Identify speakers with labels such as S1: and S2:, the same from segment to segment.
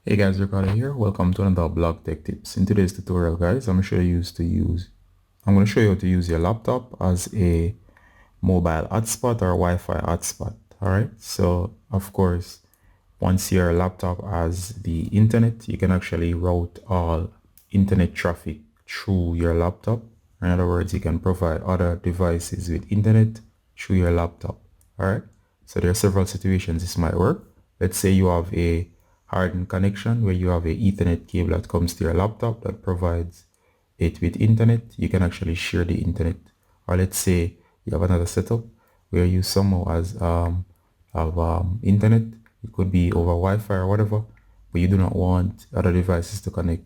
S1: Hey guys, Ricardo here. Welcome to another blog tech tips. In today's tutorial, guys, I'm going to show you how to use your laptop as a mobile hotspot or Wi-Fi hotspot. All right. So of course, once your laptop has the internet, you can actually route all internet traffic through your laptop. In other words, you can provide other devices with internet through your laptop. All right. So there are several situations this might work. Let's say you have a hardened connection where you have a Ethernet cable that comes to your laptop that provides it with internet. You can actually share the internet. Or let's say you have another setup where you somehow have internet. It could be over Wi-Fi or whatever, but you do not want other devices to connect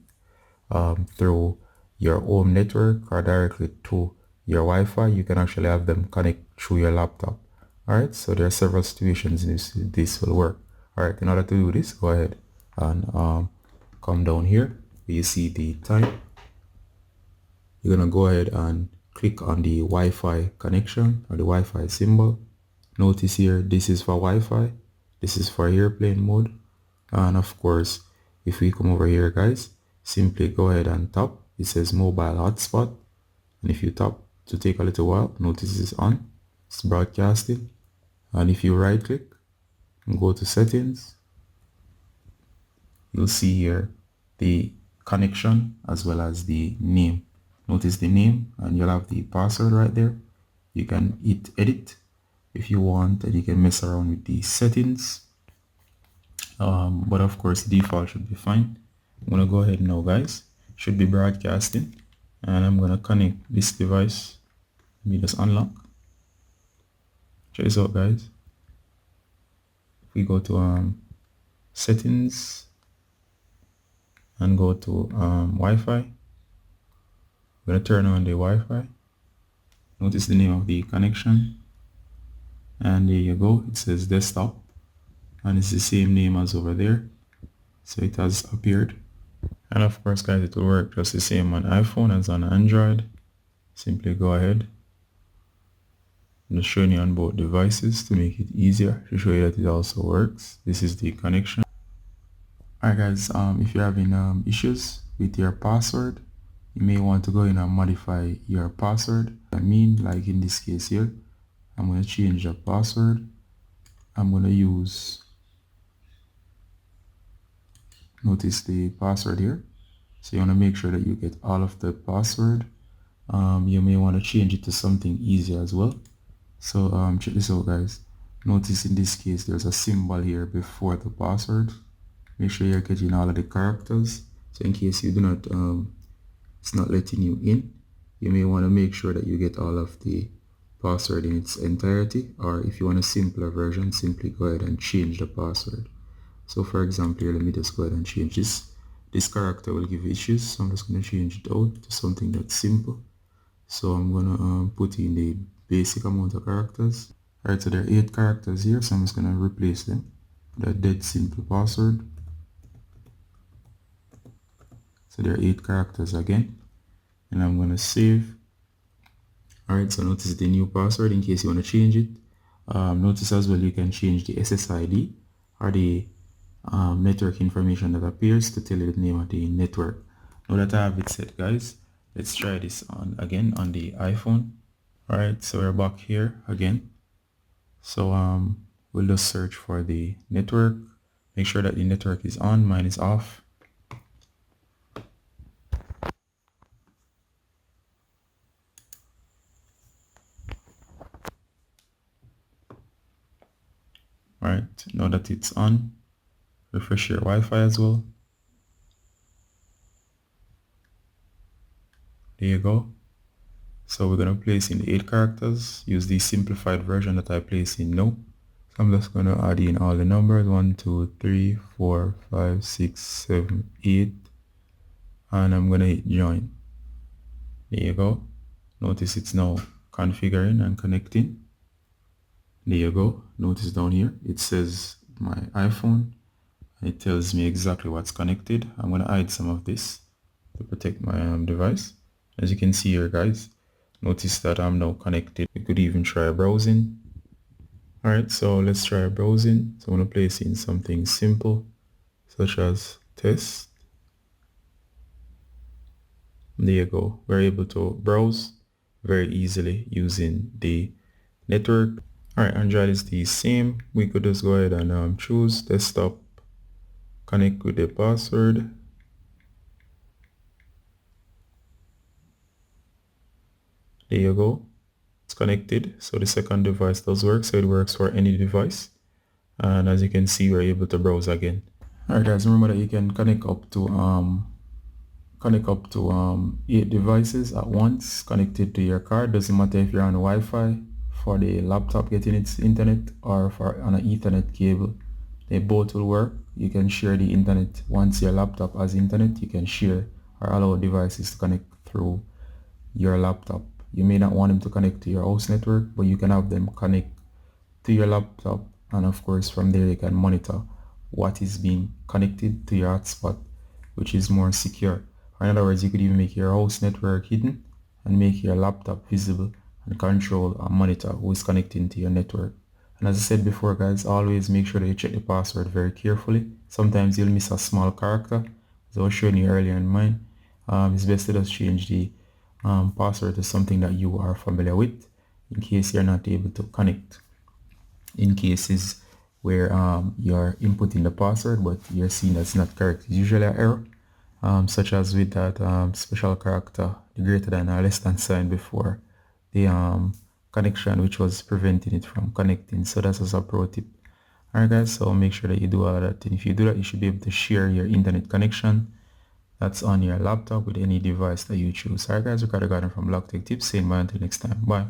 S1: through your home network or directly to your Wi-Fi. You can actually have them connect through your laptop. All right, so there are several situations in which this will work. All right, in order to do this, go ahead and come down here where you see the time. You're gonna go ahead and click on the Wi-Fi connection or the Wi-Fi symbol. Notice here, this is for Wi-Fi, this is for airplane mode, and of course, if we come over here, guys, simply go ahead and tap. It says mobile hotspot, and if you tap to take a little while, notice it's on, it's broadcasting, and if you right click and go to settings, you'll see here the connection as well as the name. Notice the name, and you'll have the password right there. You can hit edit if you want, and you can mess around with the settings, but of course default should be fine. I'm gonna go ahead now, guys. Should be broadcasting, and I'm gonna connect this device. Let me just unlock. Check this out, guys. If we go to settings and go to Wi-Fi, I'm gonna turn on the Wi-Fi. Notice the name of the connection, and there you go. It says desktop, and it's the same name as over there, so it has appeared. And of course, guys, it will work just the same on iPhone as on Android. Simply go ahead. I'm just showing you on both devices to make it easier to show you that it also works. This is the connection. Alright, guys, if you're having issues with your password, you may want to go in and modify your password. Like in this case here, I'm going to change the password. I'm going to use, notice the password here. So you want to make sure that you get all of the password. You may want to change it to something easier as well. So check this out, guys. Notice in this case there's a symbol here before the password. Make sure you're getting all of the characters. So in case you do not, it's not letting you in, you may want to make sure that you get all of the password in its entirety. Or if you want a simpler version, simply go ahead and change the password. So for example here, let me just go ahead and change this. This character will give issues, so I'm just going to change it out to something that's simple. So I'm going to put in the basic amount of characters. Alright, so there are 8 characters here, so I'm just going to replace them with a dead simple password. So there are 8 characters again, and I'm going to save. Alright, so notice the new password in case you want to change it. Notice as well you can change the SSID or the network information that appears to tell you the name of the network. Now that I have it set, guys, let's try this on again on the iPhone. Alright, so we're back here again. So we'll just search for the network. Make sure that the network is on, mine is off. Alright, now that it's on, refresh your Wi-Fi as well. There you go. So we're going to place in the 8 characters, use the simplified version that I place in now. So I'm just going to add in all the numbers, 1, 2, 3, 4, 5, 6, 7, 8, and I'm going to hit join. There you go. Notice it's now configuring and connecting. There you go. Notice down here, it says my iPhone. It tells me exactly what's connected. I'm going to hide some of this to protect my device. As you can see here, guys, notice that I'm now connected. We could even try browsing. Alright, so let's try browsing. So I'm going to place in something simple, such as test. There you go. We're able to browse very easily using the network. All right, Android is the same. We could just go ahead and choose desktop, connect with the password. There you go. It's connected. So the second device does work. So it works for any device. And as you can see, we're able to browse again. All right, guys, remember that you can connect up to 8 devices at once connected to your card. Doesn't matter if you're on Wi-Fi for the laptop getting its internet or for on an Ethernet cable. They both will work. You can share the internet. Once your laptop has internet, you can share or allow devices to connect through your laptop. You may not want them to connect to your house network, but you can have them connect to your laptop, and of course from there you can monitor what is being connected to your hotspot, which is more secure. Or in other words, you could even make your house network hidden and make your laptop visible and control and monitor who is connecting to your network. And as I said before, guys, always make sure that you check the password very carefully. Sometimes you'll miss a small character, as I was showing you earlier in mine. It's best to just change the password to something that you are familiar with in case you're not able to connect. In cases where you're inputting the password but you're seeing that's not correct, it's usually an error, such as with that special character, the greater than or less than sign before the connection, which was preventing it from connecting. So that's just a pro tip. Alright guys, so make sure that you do all of that, and if you do that, you should be able to share your internet connection that's on your laptop with any device that you choose. Alright guys, Ricardo Garden from Block Tech Tips, saying bye until next time. Bye.